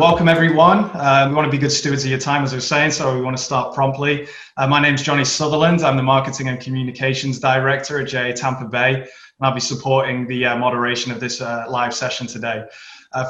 Welcome everyone. We want to be good stewards of your time, as I was saying, so we want to start promptly. My name's Johnny Sutherland. I'm the Marketing and Communications Director at JA Tampa Bay, and I'll be supporting the moderation of this live session today.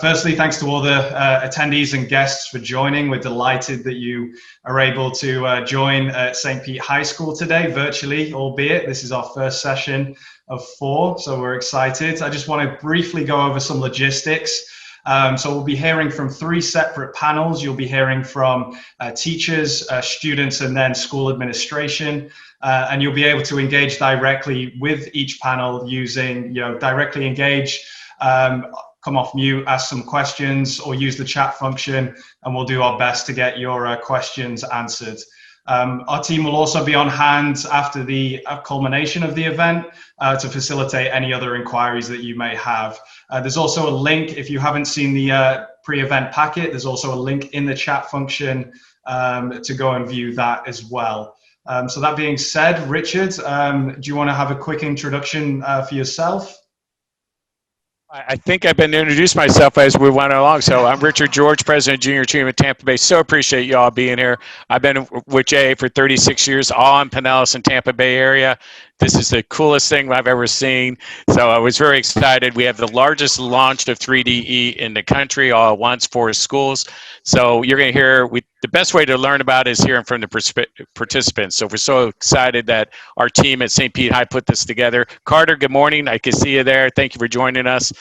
Firstly, thanks to all the attendees and guests for joining. We're delighted that you are able to join at St. Pete High School today, virtually, albeit. This is our first session of 4, so we're excited. I just want to briefly go over some logistics. So we'll be hearing from 3 separate panels. You'll be hearing from teachers, students, and then school administration. And you'll be able to engage directly with each panel using, directly engage, come off mute, ask some questions, or use the chat function, and we'll do our best to get your questions answered. Our team will also be on hand after the culmination of the event to facilitate any other inquiries that you may have. There's also a link, if you haven't seen the pre-event packet, there's also a link in the chat function to go and view that as well. So that being said, Richard, do you want to have a quick introduction for yourself? I think I've been introduced myself as we went along. So I'm Richard George, President of Junior Achievement of Tampa Bay. So appreciate you all being here. I've been with JA for 36 years, all in Pinellas and Tampa Bay area. This is the coolest thing I've ever seen. So I was very excited. We have the largest launch of 3DE in the country all at once for schools. So you're going to hear, the best way to learn about it is hearing from the participants. So we're so excited that our team at St. Pete High put this together. Carter, good morning. I can see you there. Thank you for joining us.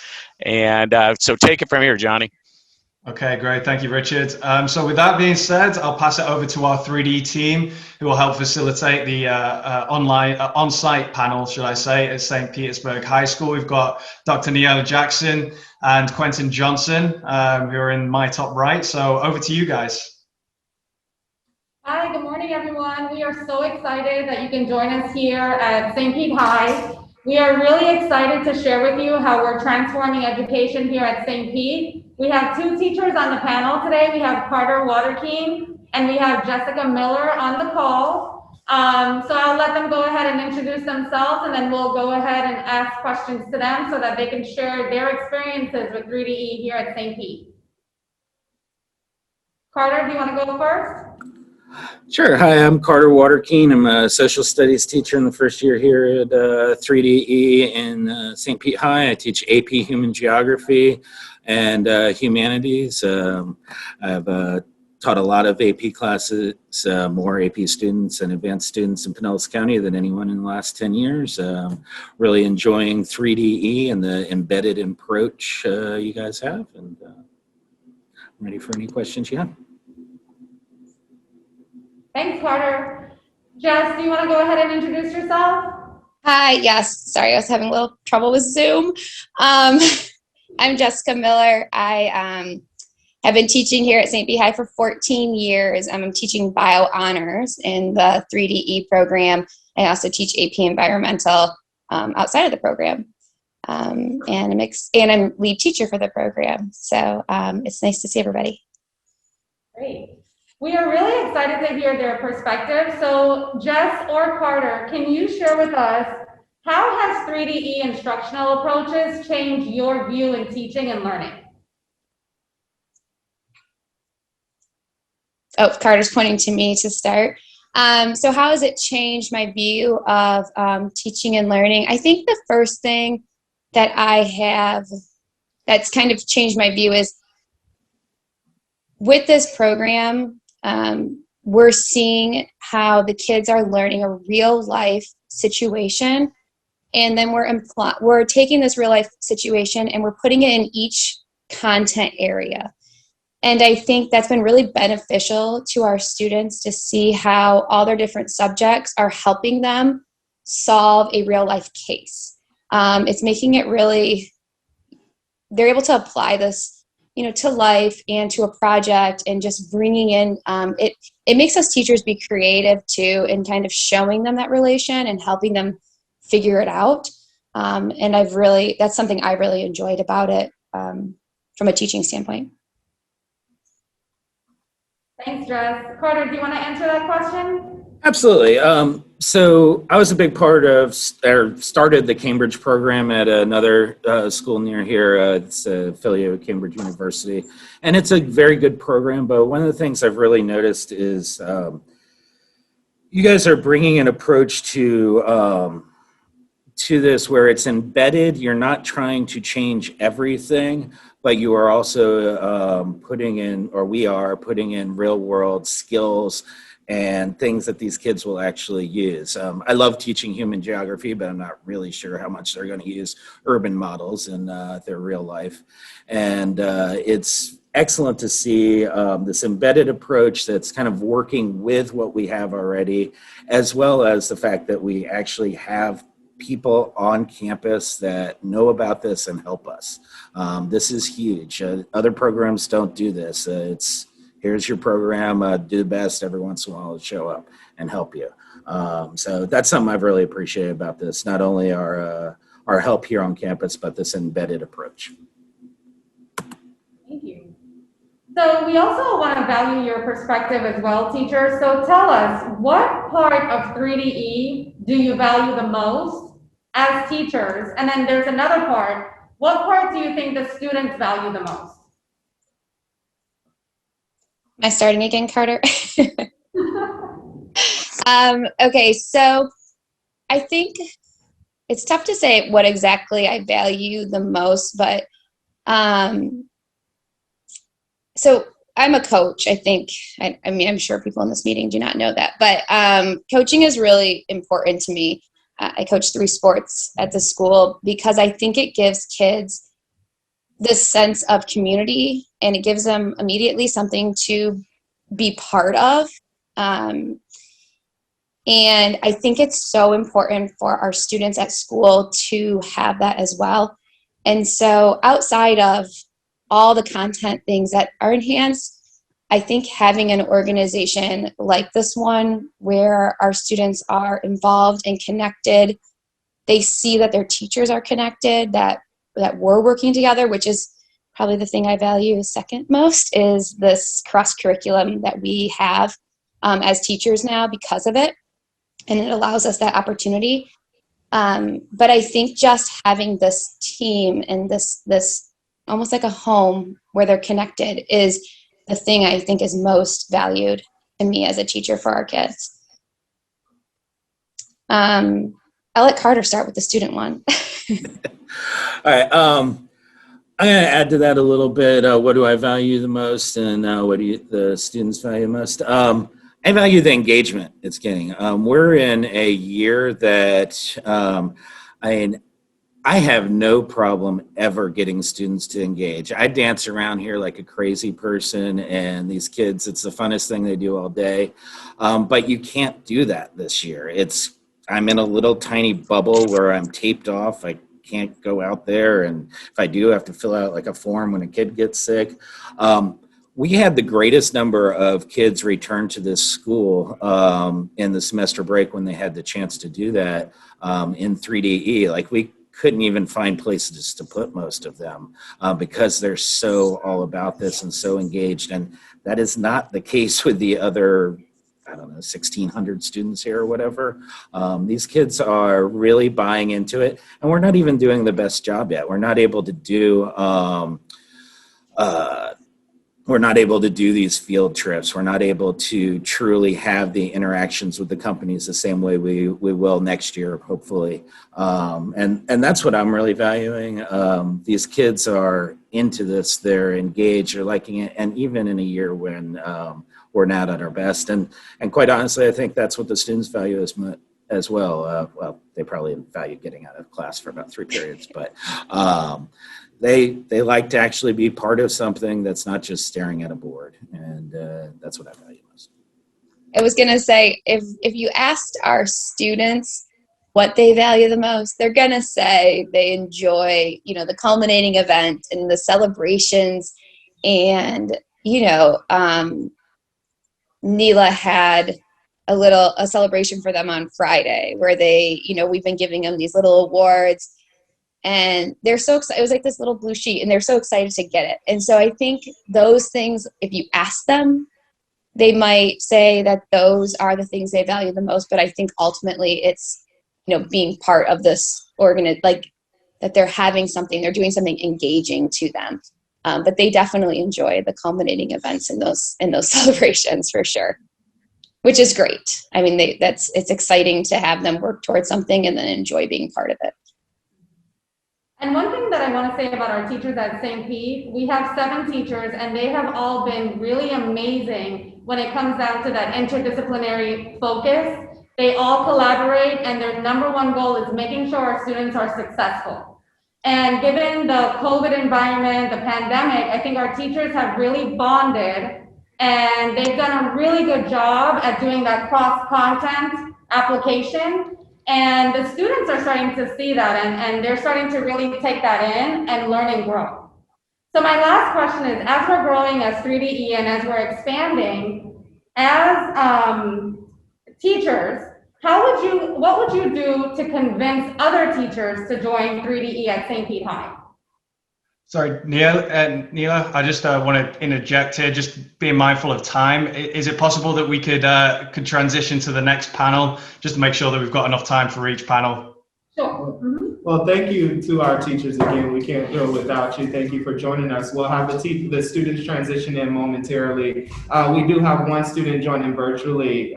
And so take it from here, Johnny. Okay, great. Thank you, Richard. So with that being said, I'll pass it over to our 3D team who will help facilitate the on-site panel, should I say, at St. Petersburg High School. We've got Dr. Neela Jackson and Quentin Johnson, who are in my top right. So over to you guys. Hi, good morning, everyone. We are so excited that you can join us here at St. Pete High. We are really excited to share with you how we're transforming education here at St. Pete. We have 2 teachers on the panel today. We have Carter Waterkeen and we have Jessica Miller on the call. So I'll let them go ahead and introduce themselves, and then we'll go ahead and ask questions to them so that they can share their experiences with 3DE here at St. Pete. Carter, do you want to go first? Sure. Hi, I'm Carter Waterkeen. I'm a social studies teacher in the first year here at 3DE in St. Pete High. I teach AP Human Geography and Humanities. I've taught a lot of AP classes, more AP students and advanced students in Pinellas County than anyone in the last 10 years. Really enjoying 3DE and the embedded approach you guys have. And I'm ready for any questions you have. Thanks, Carter. Jess, do you want to go ahead and introduce yourself? Hi, yes. Sorry, I was having a little trouble with Zoom. I'm Jessica Miller. I have been teaching here at St. Pete High for 14 years. I'm teaching bio honors in the 3DE program. I also teach AP Environmental outside of the program. And I'm lead teacher for the program. So it's nice to see everybody. Great. We are really excited to hear their perspective. So Jess or Carter, can you share with us, how has 3DE instructional approaches changed your view in teaching and learning? Oh, Carter's pointing to me to start. So how has it changed my view of teaching and learning? I think the first thing that I have that's kind of changed my view is with this program, we're seeing how the kids are learning a real life situation, and then we're taking this real life situation and we're putting it in each content area. And I think that's been really beneficial to our students to see how all their different subjects are helping them solve a real life case. It's making it really, they're able to apply this to life and to a project, and just bringing in, it makes us teachers be creative too, and kind of showing them that relation and helping them figure it out. And that's something I really enjoyed about it from a teaching standpoint. Thanks, Jess. Carter, do you want to answer that question? Absolutely. So I was a big part of, or started the Cambridge program at another school near here. It's affiliated with Cambridge University, and it's a very good program. But one of the things I've really noticed is you guys are bringing an approach to this where it's embedded. You're not trying to change everything, but you are also putting in, or we are putting in, real world skills and things that these kids will actually use. I love teaching human geography, but I'm not really sure how much they're going to use urban models in their real life. And it's excellent to see this embedded approach that's kind of working with what we have already, as well as the fact that we actually have people on campus that know about this and help us. This is huge. Other programs don't do this. It's here's your program, do the best every once in a while to show up and help you. So that's something I've really appreciated about this, not only our help here on campus, but this embedded approach. Thank you. So we also want to value your perspective as well, teachers. So tell us, what part of 3DE do you value the most as teachers? And then there's another part. What part do you think the students value the most? Am I starting again, Carter? Okay, so I think it's tough to say what exactly I value the most, but so I'm a coach, I think. I mean, I'm sure people in this meeting do not know that, but coaching is really important to me. I coach 3 sports at the school because I think it gives kids this sense of community, and it gives them immediately something to be part of. And I think it's so important for our students at school to have that as well. And so outside of all the content things that are enhanced, I think having an organization like this one where our students are involved and connected, they see that their teachers are connected, that we're working together, which is probably the thing I value second most, is this cross curriculum that we have as teachers now because of it. And it allows us that opportunity. But I think just having this team and this almost like a home where they're connected is the thing I think is most valued to me as a teacher for our kids. I'll let Carter start with the student one. All right. I'm going to add to that a little bit. What do I value the most, and what do the students value most? I value the engagement it's getting. We're in a year that I have no problem ever getting students to engage. I dance around here like a crazy person, and these kids, it's the funnest thing they do all day. But you can't do that this year. I'm in a little tiny bubble where I'm taped off. I can't go out there, and if I do, I have to fill out like a form when a kid gets sick. We had the greatest number of kids return to this school in the semester break when they had the chance to do that in 3DE. Like, we couldn't even find places to put most of them because they're so all about this and so engaged. And that is not the case with the other, I don't know, 1,600 students here or whatever. These kids are really buying into it, and we're not even doing the best job yet. We're not able to do these field trips. We're not able to truly have the interactions with the companies the same way we will next year, hopefully. And that's what I'm really valuing. These kids are into this. They're engaged. They're liking it. And even in a year when we're not at our best. And quite honestly, I think that's what the students value as well. Well, they probably value getting out of class for about 3 periods, but they like to actually be part of something that's not just staring at a board. And that's what I value most. I was going to say, if you asked our students what they value the most, they're going to say they enjoy, the culminating event and the celebrations. And, Neela had a celebration for them on Friday where we've been giving them these little awards, and they're so excited. It was like this little blue sheet, and they're so excited to get it. And so I think those things, if you ask them, they might say that those are the things they value the most, but I think ultimately it's, being part of this like that they're having something, they're doing something engaging to them. But they definitely enjoy the culminating events in those celebrations for sure, which is great. I mean, it's exciting to have them work towards something and then enjoy being part of it. And one thing that I want to say about our teachers at St. Pete, we have 7 teachers and they have all been really amazing when it comes down to that interdisciplinary focus. They all collaborate and their number one goal is making sure our students are successful. And given the COVID environment, the pandemic, I think our teachers have really bonded and they've done a really good job at doing that cross-content application. And the students are starting to see that and they're starting to really take that in and learn and grow. So my last question is, as we're growing as 3DE and as we're expanding, as teachers, what would you do to convince other teachers to join 3DE at St. Pete High? Sorry, Neela, I just want to interject here, just being mindful of time. Is it possible that we could transition to the next panel, just to make sure that we've got enough time for each panel? Sure. Well, thank you to our teachers again. We can't go without you. Thank you for joining us. We'll have the students transition in momentarily. We do have one student joining virtually.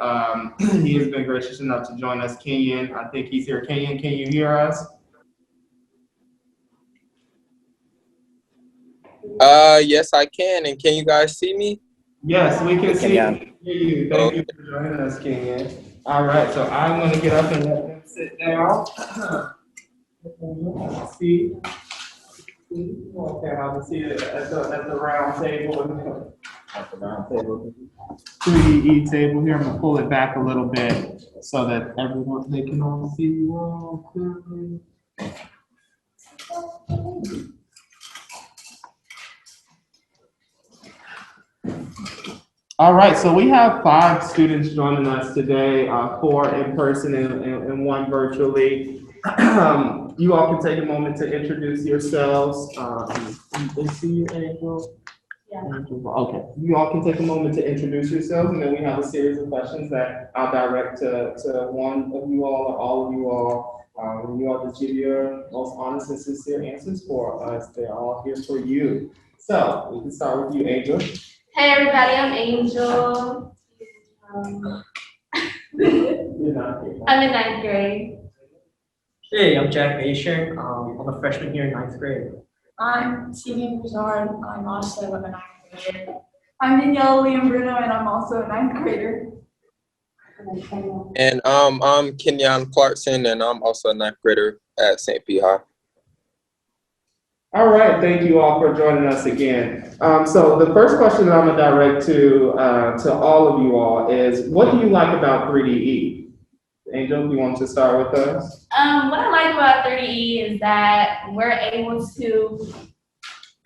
He has been gracious enough to join us. Kenyon, I think he's here. Kenyon, can you hear us? Yes, I can. And can you guys see me? Yes, we can see you. Thank you for joining us, Kenyon. All right, so I'm going to get up and let them sit down. See. Okay, I'll see it at the round table. At the round table. 3E table here. I'm going to pull it back a little bit so that they can all see you all clearly. All right, so we have 5 students joining us today, 4 in person and 1 virtually. You all can take a moment to introduce yourselves. They see you, Angel? Yeah. Okay, you all can take a moment to introduce yourselves, and then we have a series of questions that I'll direct to one of you all or all of you all. You all just give your most honest and sincere answers for us. They're all here for you. So we can start with you, Angel. Hey everybody, I'm Angel. I'm in 9th grade. Hey, I'm Jack Nation. I'm a freshman here in 9th grade. I'm Steven Broussard. I'm also a 9th grader. I'm Danielle Liam Bruno, and I'm also a 9th grader. And I'm Kenyon Clarkson, and I'm also a 9th grader at St. Pete High. All right, thank you all for joining us again. So the first question that I'm gonna direct to all of you all is, what do you like about 3DE? Angel, you want to start with us? What I like about 3DE is that we're able to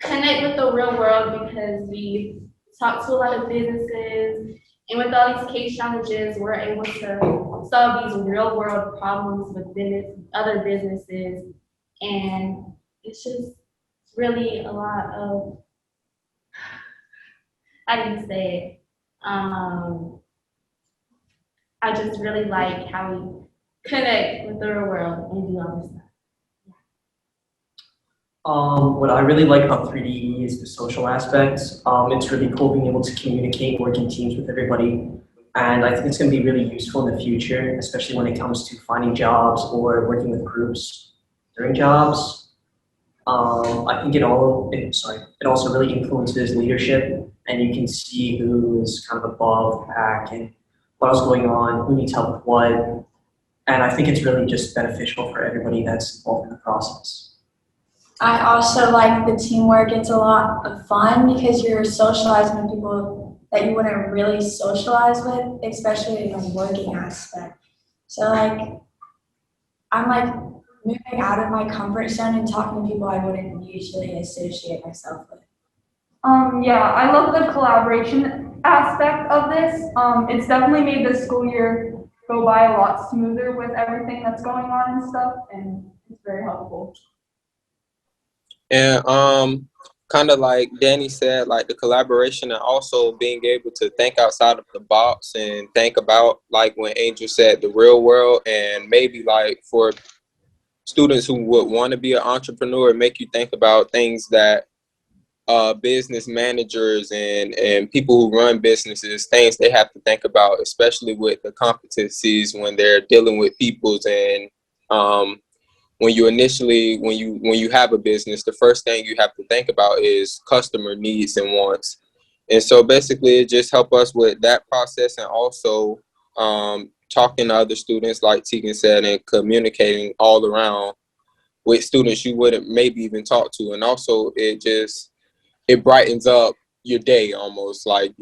connect with the real world because we talk to a lot of businesses, and with all these case challenges, we're able to solve these real world problems with other businesses, and it's just really a lot of, how do you say it? I just really like how we connect with the real world and do all this stuff. What I really like about 3DE is the social aspects. It's really cool being able to communicate, work in teams with everybody. And I think it's going to be really useful in the future, especially when it comes to finding jobs or working with groups during jobs. I think it also really influences leadership, and you can see who is kind of above the pack and what else going on, who needs help with what. And I think it's really just beneficial for everybody that's involved in the process. I also like the teamwork. It's a lot of fun because you're socializing with people that you wouldn't really socialize with, especially in a working aspect. So I'm moving out of my comfort zone and talking to people I wouldn't usually associate myself with. Yeah, I love the collaboration aspect of this. It's definitely made the school year go by a lot smoother with everything that's going on and stuff, and it's very helpful. And kind of like Danny said, like the collaboration and also being able to think outside of the box and think about, like when Angel said, the real world, and maybe like for students who would want to be an entrepreneur, make you think about things that business managers and people who run businesses, things they have to think about, especially with the competencies when they're dealing with people's. And when you have a business, the first thing you have to think about is customer needs and wants. And so basically it just helped us with that process, and also talking to other students, like Tegan said, and communicating all around with students you wouldn't maybe even talk to. And also it brightens up your day almost. Like,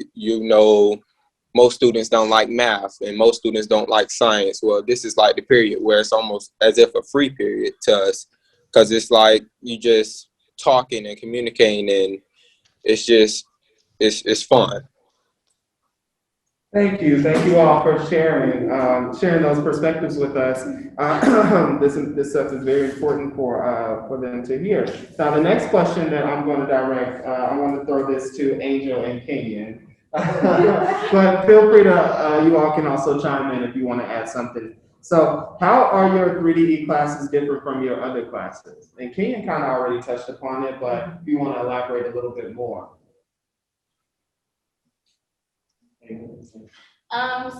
most students don't like math and most students don't like science. Well, this is like the period where it's almost as if a free period to us, because it's like you just talking and communicating, and it's fun. Thank you all for sharing those perspectives with us. This stuff is very important for them to hear. Now, the next question that I'm going to direct, I want to throw this to Angel and Kenyon, but feel free to, you all can also chime in if you want to add something. So, how are your 3DE classes different from your other classes? And Kenyon kind of already touched upon it, but if you want to elaborate a little bit more.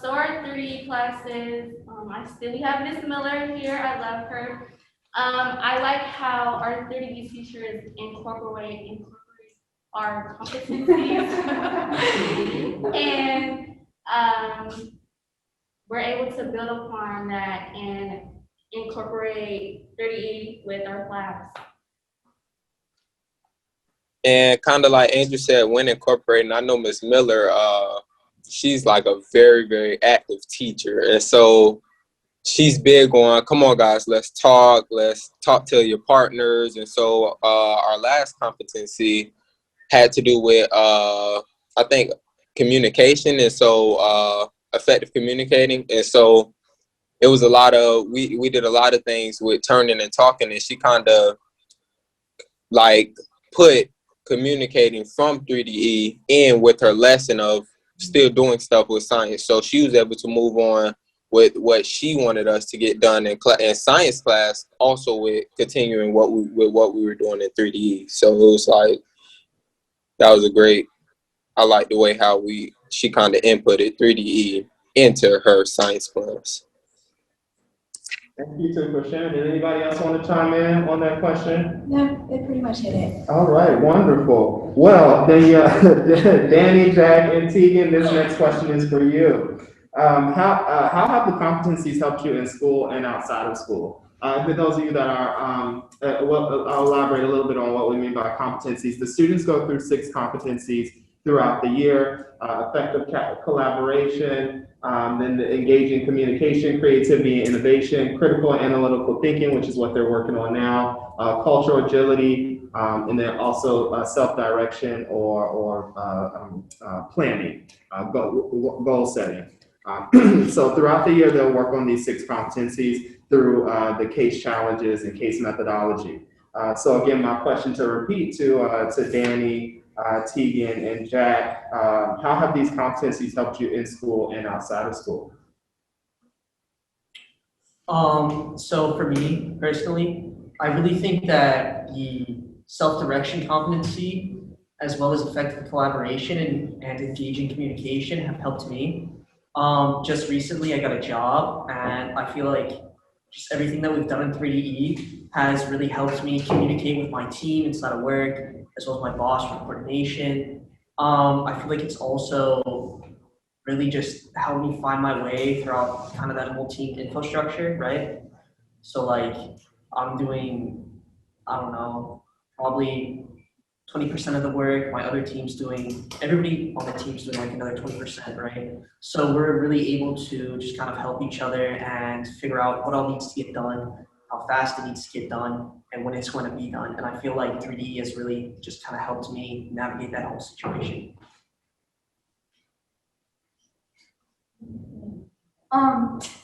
So our 3D classes, we have Miss Miller here. I love her. I like how our 3D teachers incorporate our competencies, and we're able to build upon that and incorporate 3D with our class. And kind of like Andrew said, when incorporating, I know Miss Miller, she's like a very, very active teacher. And so she's big on, come on guys, let's talk to your partners. And so our last competency had to do with, I think, communication. And so effective communicating. And so it was a lot of, we did a lot of things with turning and talking, and she kind of like put communicating from 3DE in with her lesson of still doing stuff with science. So she was able to move on with what she wanted us to get done in science class, also with continuing what we were doing in 3DE. So it was like, that was I like the way how she kind of inputted 3DE into her science class. Thank you too for sharing. Did anybody else want to chime in on that question? No, they pretty much hit it. All right, wonderful. Well, then, Danny, Jack, and Tegan, this next question is for you. How have the competencies helped you in school and outside of school? For those of you that are, I'll elaborate a little bit on what we mean by competencies. The students go through 6 competencies throughout the year: effective collaboration, then the engaging communication, creativity and innovation, critical and analytical thinking, which is what they're working on now, cultural agility, and then also self-direction or planning, goal setting. So throughout the year, they'll work on these 6 competencies through the case challenges and case methodology. So again, my question to repeat to Danny, Tegan, and Jack, how have these competencies helped you in school and outside of school? So for me personally, I really think that the self-direction competency, as well as effective collaboration and engaging communication, have helped me. Just recently, I got a job, and I feel like just everything that we've done in 3DE has really helped me communicate with my team inside of work, as well as my boss for coordination. I feel like it's also really just helped me find my way throughout kind of that whole team infrastructure, right? So like I'm doing, I don't know, probably 20% of the work, my other team's doing, everybody on the team's doing like another 20%, right? So we're really able to just kind of help each other and figure out what all needs to get done, how fast it needs to get done, and when it's going to be done. And I feel like 3D has really just kind of helped me navigate that whole situation.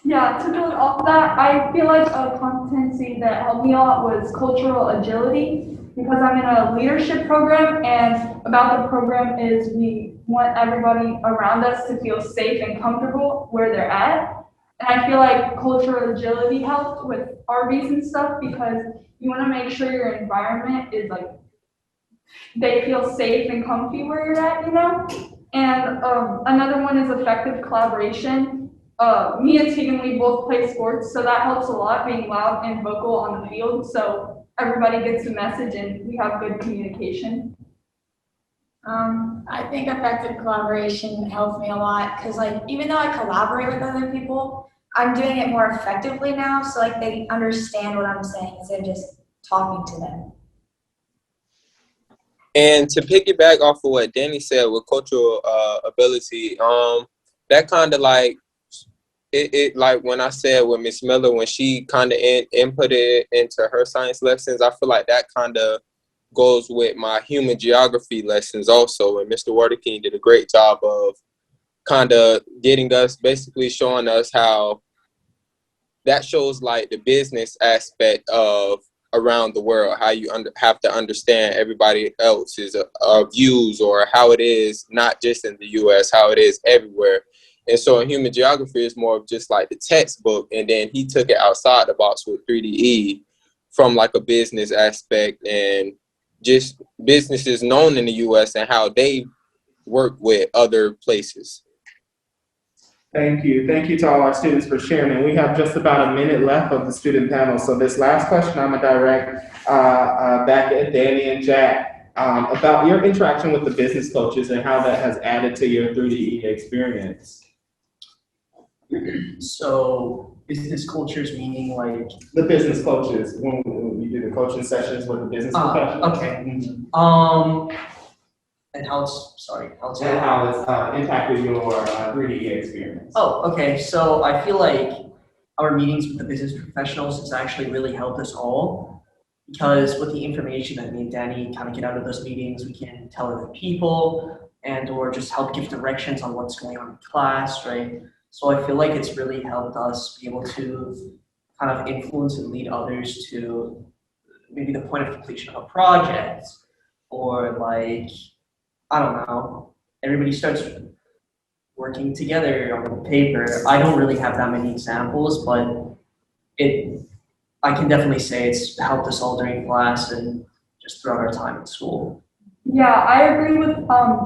Yeah, to build off that, I feel like a competency that helped me a lot was cultural agility. because I'm in a leadership program, and about the program is we want everybody around us to feel safe and comfortable where they're at. And I feel like cultural agility helped with RVs and stuff, because you want to make sure your environment is like, they feel safe and comfy where you're at, you know? And another one is effective collaboration. Me and Tegan, we both play sports, so that helps a lot, being loud and vocal on the field, so everybody gets the message and we have good communication. I think effective collaboration helped me a lot, because like even though I collaborate with other people, I'm doing it more effectively now, so like they understand what I'm saying instead of just talking to them. And to piggyback off of what Danny said with cultural ability, that kind of like, it like when I said with Miss Miller, when she kind of inputted into her science lessons, I feel like that kind of goes with my human geography lessons also. And Mr. Waterking did a great job of kind of getting us, basically showing us how that shows like the business aspect of around the world, how you have to understand everybody else's views, or how it is not just in the US, how it is everywhere. And so in human geography, it's more of just like the textbook, and then he took it outside the box with 3DE from like a business aspect, and just businesses known in the US and how they work with other places. Thank you. Thank you to all our students for sharing. And we have just about a minute left of the student panel. So this last question I'm going to direct back at Danny and Jack about your interaction with the business coaches and how that has added to your 3DE experience. So business cultures meaning like? The business coaches, when you do the coaching sessions with the business professionals. Okay. And how it's impacted your 3D experience. Oh, okay. So I feel like our meetings with the business professionals has actually really helped us all, because with the information that me and Danny kind of get out of those meetings, we can tell other people and or just help give directions on what's going on in class, right? So I feel like it's really helped us be able to kind of influence and lead others to maybe the point of completion of a project, or like, I don't know, everybody starts working together on paper. I don't really have that many examples, but I can definitely say it's helped us all during class and just throughout our time in school. Yeah, I agree with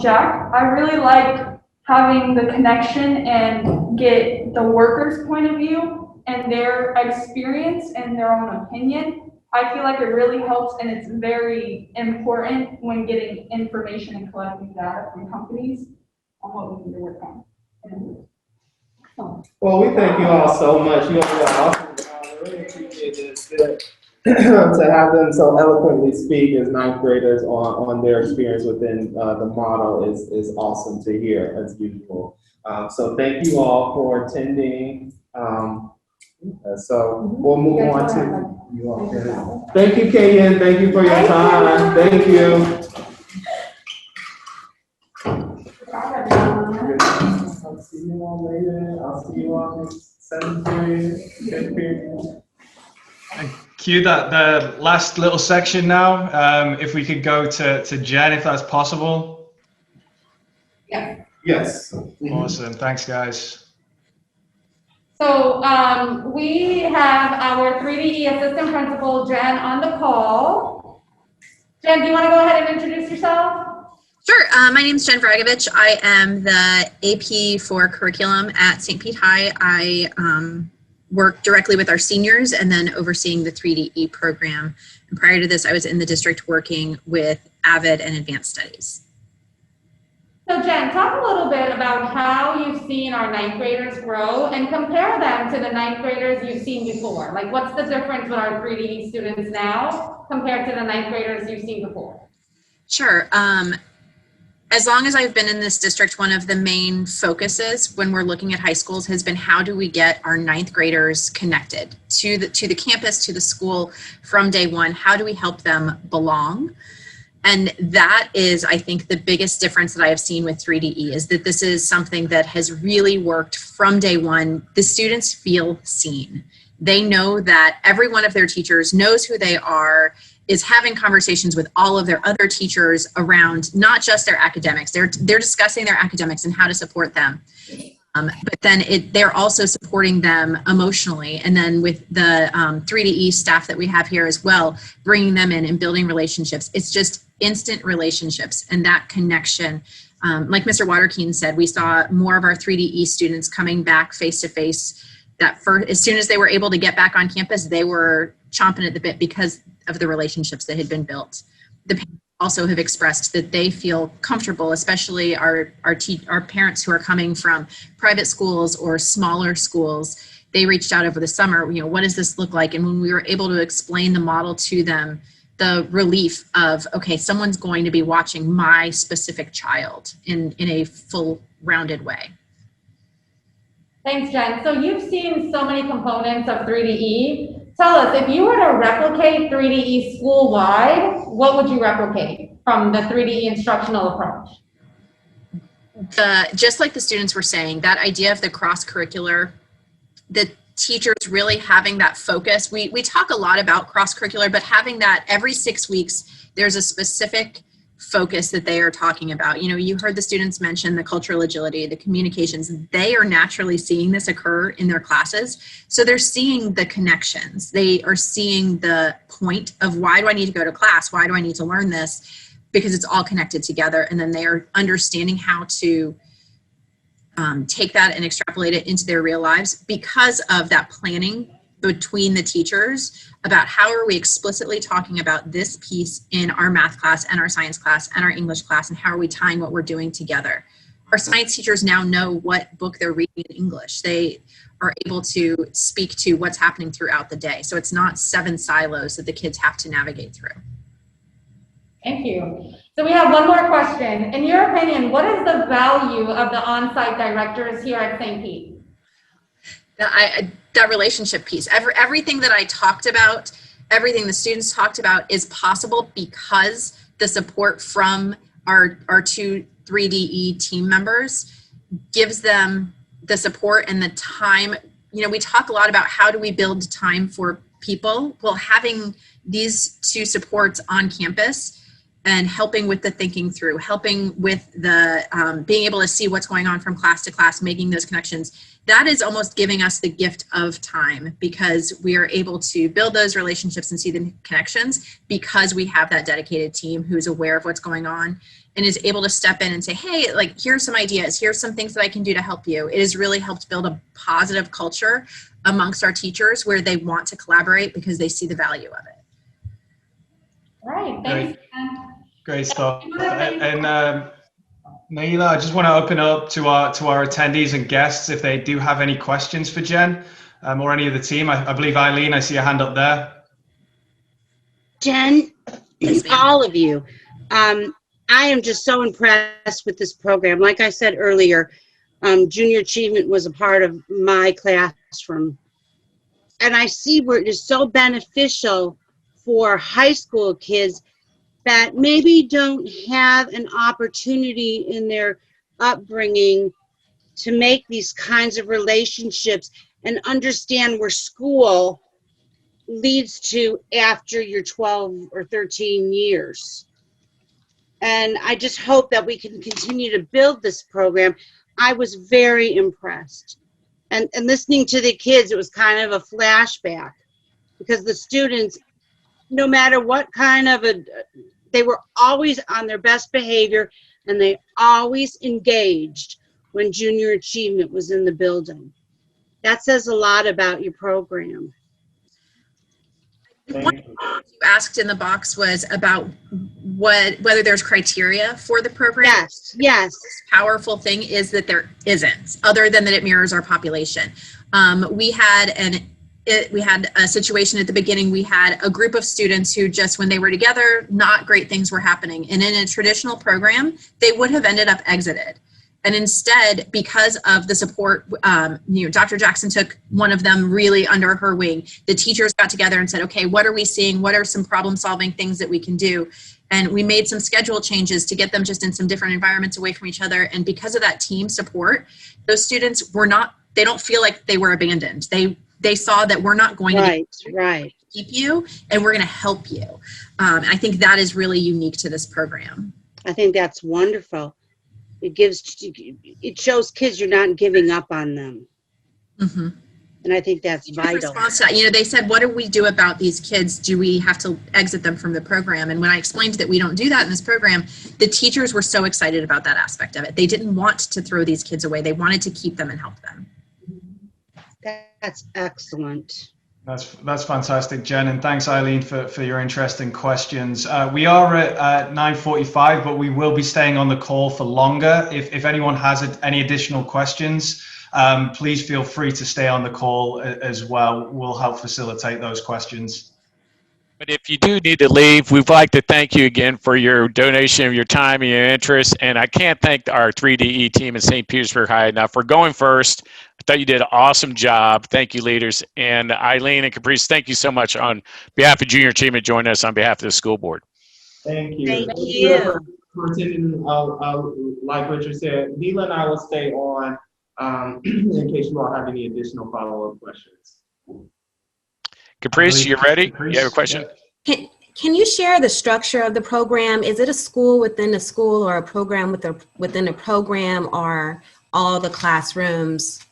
Jack. I really like having the connection and get the workers' point of view and their experience and their own opinion. I feel like it really helps, and it's very important when getting information and collecting data from companies on what we need to work on. Well, we thank you all so much. You all did awesome. I really appreciate this. To have them so eloquently speak as ninth graders on their experience within the model is awesome to hear, as usual. So thank you all for attending. So we'll move on to you all. Thank you, Kayan. Thank you for your time. Thank you. I'll see you all later. I'll see you all next 7th period, 5th period. Cue that the last little section now. If we could go to Jen, if that's possible. Yeah. Yes. Awesome. Thanks, guys. So we have our 3DE assistant principal, Jen, on the call. Jen, do you want to go ahead and introduce yourself? Sure. My name is Jen Vragovich. I am the AP for curriculum at St. Pete High. I work directly with our seniors and then overseeing the 3DE program. And prior to this, I was in the district working with AVID and advanced studies. So Jen, talk a little bit about how you've seen our ninth graders grow and compare them to the ninth graders you've seen before. Like, what's the difference with our 3DE students now compared to the ninth graders you've seen before? Sure. As long as I've been in this district, one of the main focuses when we're looking at high schools has been how do we get our ninth graders connected to the campus, to the school from day one? How do we help them belong? And that is, I think, the biggest difference that I have seen with 3DE is that this is something that has really worked from day one. The students feel seen. They know that every one of their teachers knows who they are is having conversations with all of their other teachers around not just their academics. They're discussing their academics and how to support them. But then they're also supporting them emotionally. And then with the 3DE staff that we have here as well, bringing them in and building relationships. It's just instant relationships and that connection. Like Mr. Waterkeen said, we saw more of our 3DE students coming back face to face. As soon as they were able to get back on campus, they were chomping at the bit because of the relationships that had been built. The parents also have expressed that they feel comfortable, especially our parents who are coming from private schools or smaller schools. They reached out over the summer, what does this look like? And when we were able to explain the model to them, the relief of, okay, someone's going to be watching my specific child in a full rounded way. Thanks, Jen. So you've seen so many components of 3DE. Tell us, if you were to replicate 3DE school-wide, what would you replicate from the 3DE instructional approach? Just like the students were saying, that idea of the cross-curricular, the teachers really having that focus. We talk a lot about cross-curricular, but having that every 6 weeks, there's a specific focus that they are talking about. You heard the students mention the cultural agility, the communications. They are naturally seeing this occur in their classes. So they're seeing the connections. They are seeing the point of why do I need to go to class? Why do I need to learn this? Because it's all connected together. And then they are understanding how to take that and extrapolate it into their real lives because of that planning between the teachers about how are we explicitly talking about this piece in our math class and our science class and our English class, and how are we tying what we're doing together. Our science teachers now know what book they're reading in English. They are able to speak to what's happening throughout the day. So it's not 7 silos that the kids have to navigate through. Thank you. So we have one more question. In your opinion, what is the value of the on-site directors here at St. Pete? That relationship piece, everything that I talked about, everything the students talked about is possible because the support from our 2 3DE team members gives them the support and the time. We talk a lot about how do we build time for people. Well, having these 2 supports on campus and helping with the thinking through, helping with the being able to see what's going on from class to class, making those connections, that is almost giving us the gift of time because we are able to build those relationships and see the connections because we have that dedicated team who's aware of what's going on and is able to step in and say, hey, like, here's some ideas, here's some things that I can do to help you. It has really helped build a positive culture amongst our teachers where they want to collaborate because they see the value of it. All right, thanks. Great stuff. And Naila, I just want to open up to our attendees and guests if they do have any questions for Jen or any of the team. I believe Eileen, I see a hand up there. Jen, all of you. I am just so impressed with this program. Like I said earlier, Junior Achievement was a part of my classroom. And I see where it is so beneficial for high school kids that maybe don't have an opportunity in their upbringing to make these kinds of relationships and understand where school leads to after your 12 or 13 years. And I just hope that we can continue to build this program. I was very impressed. And listening to the kids, it was kind of a flashback because the students, no matter what kind of they were always on their best behavior and they always engaged when Junior Achievement was in the building. That says a lot about your program. One thing you asked in the box was about whether there's criteria for the program. Yes, yes. The most powerful thing is that there isn't, other than that it mirrors our population. We had a situation at the beginning. We had a group of students who just, when they were together, not great things were happening. And in a traditional program, they would have ended up exited. And instead, because of the support, Dr. Jackson took one of them really under her wing. The teachers got together and said, okay, what are we seeing? What are some problem-solving things that we can do? And we made some schedule changes to get them just in some different environments away from each other. And because of that team support, those students they don't feel like they were abandoned. They saw that we're not going to. Right. keep you, and we're going to help you. I think that is really unique to this program. I think that's wonderful. It shows kids you're not giving up on them. Mm-hmm. And I think that's Teachers' vital. response to that, they said, what do we do about these kids? Do we have to exit them from the program? And when I explained that we don't do that in this program, the teachers were so excited about that aspect of it. They didn't want to throw these kids away. They wanted to keep them and help them. That's excellent. That's fantastic, Jen, and thanks, Eileen, for your interesting questions. We are at 9:45, but we will be staying on the call for longer. If anyone has any additional questions, please feel free to stay on the call as well. We'll help facilitate those questions. But if you do need to leave, we'd like to thank you again for your donation of your time and your interest. And I can't thank our 3DE team in St. Petersburg High enough for going first. I thought you did an awesome job. Thank you, leaders. And Eileen and Caprice, thank you so much on behalf of Junior Achievement joining us on behalf of the school board. Thank you. Thank you. For attending, like Richard said, Neela and I will stay on in case you all have any additional follow-up questions. Caprice, you ready? You have a question? Can you share the structure of the program? Is it a school within a school or a program within a program, or all the classrooms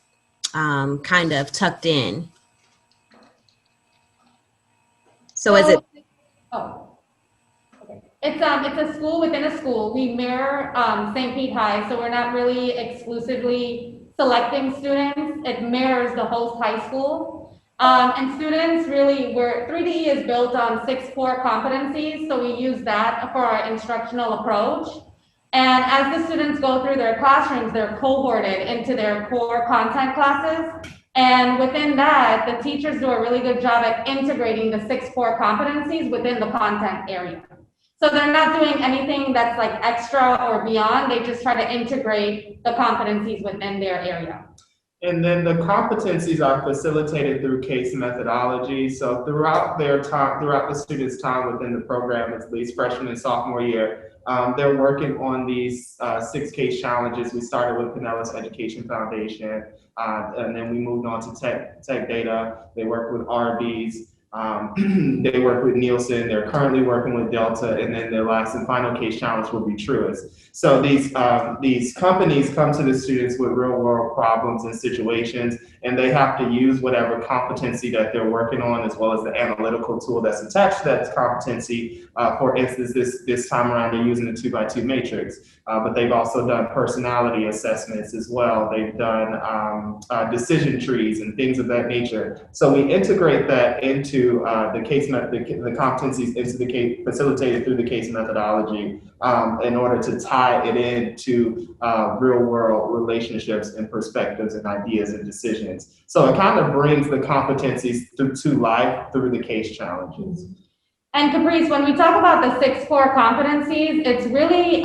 kind of tucked in? So is it? Oh, okay. It's a school within a school. We mirror St. Pete High, so we're not really exclusively selecting students. It mirrors the host high school. And students really, 3DE is built on 6 core competencies, so we use that for our instructional approach. And as the students go through their classrooms, they're cohorted into their core content classes. And within that, the teachers do a really good job at integrating the 6 core competencies within the content area. So they're not doing anything that's like extra or beyond. They just try to integrate the competencies within their area. And then the competencies are facilitated through case methodology. So throughout the students' time within the program, at least freshman and sophomore year, they're working on these 6 case challenges. We started with Pinellas Education Foundation, and then we moved on to tech data. They work with RBs. They work with Nielsen. They're currently working with Delta, and then their last and final case challenge will be Truist. So these companies come to the students with real world problems and situations, and they have to use whatever competency that they're working on, as well as the analytical tool that's attached to that competency. For instance, this time around, they're using the 2x2 matrix, but they've also done personality assessments as well. They've done decision trees and things of that nature. So we integrate that into the competencies into the case, facilitated through the case methodology, in order to tie it into real world relationships and perspectives and ideas and decisions. So it kind of brings the competencies to life through the case challenges. And Caprice, when we talk about the 6 core competencies, it's really,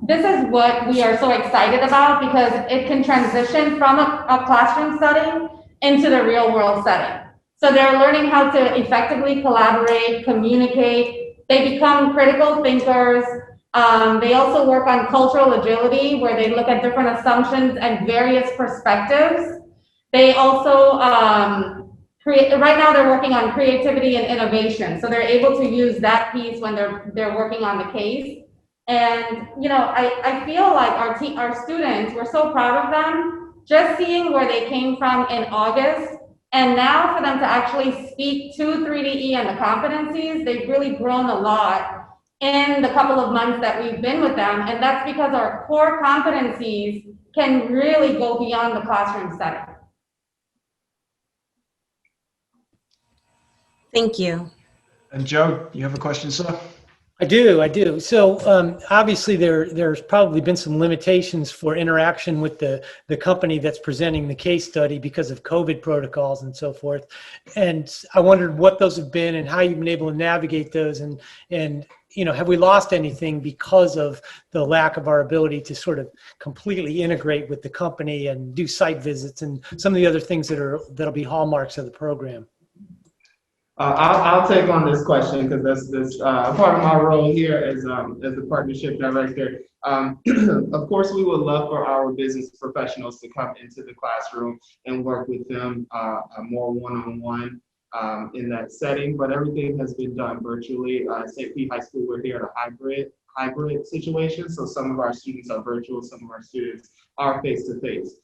this is what we are so excited about, because it can transition from a classroom setting into the real world setting. So they're learning how to effectively collaborate, communicate. They become critical thinkers. They also work on cultural agility, where they look at different assumptions and various perspectives. They also right now they're working on creativity and innovation. So they're able to use that piece when they're working on the case. And I feel like our students, we're so proud of them, just seeing where they came from in August. And now for them to actually speak to 3DE and the competencies, they've really grown a lot in the couple of months that we've been with them. And that's because our core competencies can really go beyond the classroom setting. Thank you. And Joe, you have a question, sir? I do. So obviously there's probably been some limitations for interaction with the company that's presenting the case study because of COVID protocols and so forth. And I wondered what those have been and how you've been able to navigate those, and have we lost anything because of the lack of our ability to sort of completely integrate with the company and do site visits and some of the other things that'll be hallmarks of the program? I'll take on this question, because that's part of my role here as the partnership director. Of course, we would love for our business professionals to come into the classroom and work with them more one-on-one. in that setting, but everything has been done virtually. St. Pete High School, we're here at a hybrid situation. So some of our students are virtual, some of our students are face-to-face.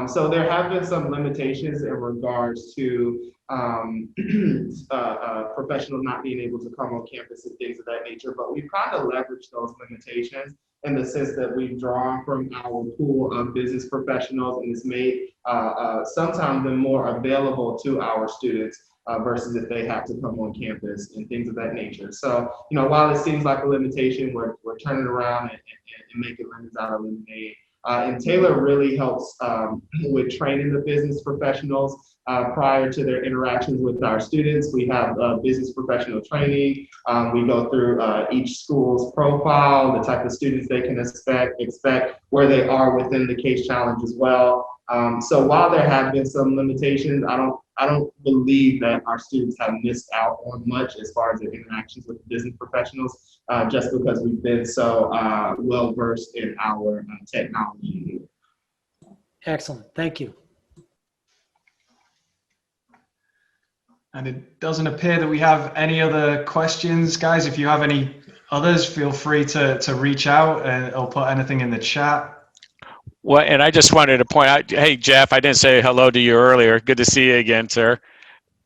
So there have been some limitations in regards to professionals not being able to come on campus and things of that nature, but we've kind of leveraged those limitations in the sense that we've drawn from our pool of business professionals, and it's made sometimes them more available to our students versus if they have to come on campus and things of that nature. So, you know, while it seems like a limitation, we're turning around and making lemons out of lemonade. And Taylor really helps with training the business professionals prior to their interactions with our students. We have business professional training. We go through each school's profile, the type of students they can expect where they are within the case challenge as well. So while there have been some limitations, I don't believe that our students have missed out on much as far as their interactions with business professionals, just because we've been so well versed in our technology. Excellent. Thank you. And it doesn't appear that we have any other questions. Guys, if you have any others, feel free to reach out or put anything in the chat. Well, and I just wanted to point out, hey, Jeff, I didn't say hello to you earlier. Good to see you again, sir.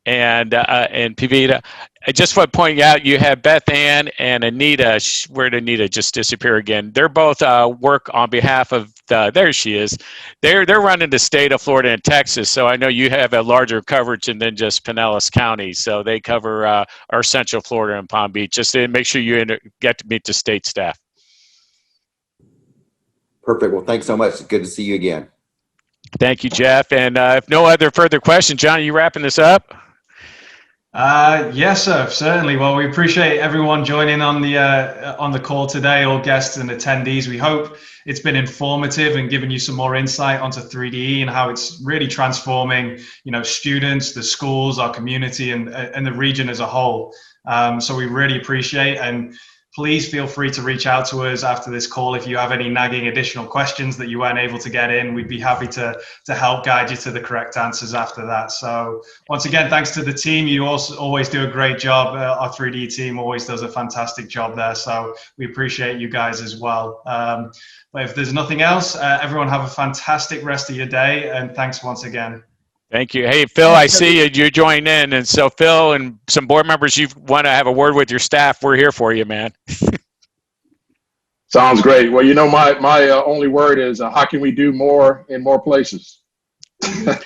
And Pavita, I just want to point out you have Beth Ann and Anita. Where did Anita just disappear again? They're both work on behalf of, there she is. They're running the state of Florida and Texas. So I know you have a larger coverage than just Pinellas County. So they cover our Central Florida and Palm Beach, just to make sure you get to meet the state staff. Perfect. Well, thanks so much. It's good to see you again. Thank you, Jeff. And if no other further questions, John, are you wrapping this up? Yes, sir, certainly. Well, we appreciate everyone joining on the call today, all guests and attendees. We hope it's been informative and given you some more insight onto 3DE and how it's really transforming, you know, students, the schools, our community, and the region as a whole. So we really appreciate, and please feel free to reach out to us after this call if you have any nagging additional questions that you weren't able to get in. We'd be happy to help guide you to the correct answers after that. So once again, thanks to the team. You also always do a great job. Our 3D team always does a fantastic job there. So we appreciate you guys as well. But if there's nothing else, everyone have a fantastic rest of your day. And thanks once again. Thank you. Hey, Phil, I see you joined in. And so, Phil and some board members, you want to have a word with your staff, we're here for you, man. Sounds great. Well, you know, my only word is how can we do more in more places? Well,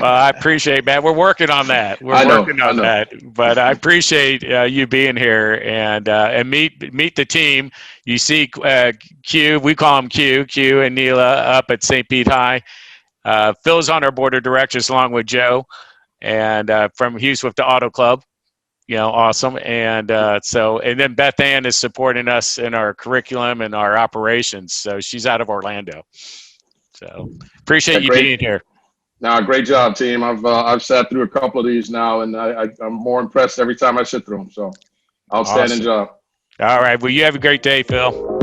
I appreciate, man. We're working on that. We're working on that. But I appreciate you being here and meet the team. You see Q, we call him Q and Neela up at St. Pete High. Phil's on our board of directors along with Joe, and from Hughes with the Auto Club, you know, awesome. And and then Beth Ann is supporting us in our curriculum and our operations. So she's out of Orlando. So appreciate you being here. No, great job, team. I've sat through a couple of these now, and I'm more impressed every time I sit through them. So outstanding job. All right. Well, you have a great day, Phil.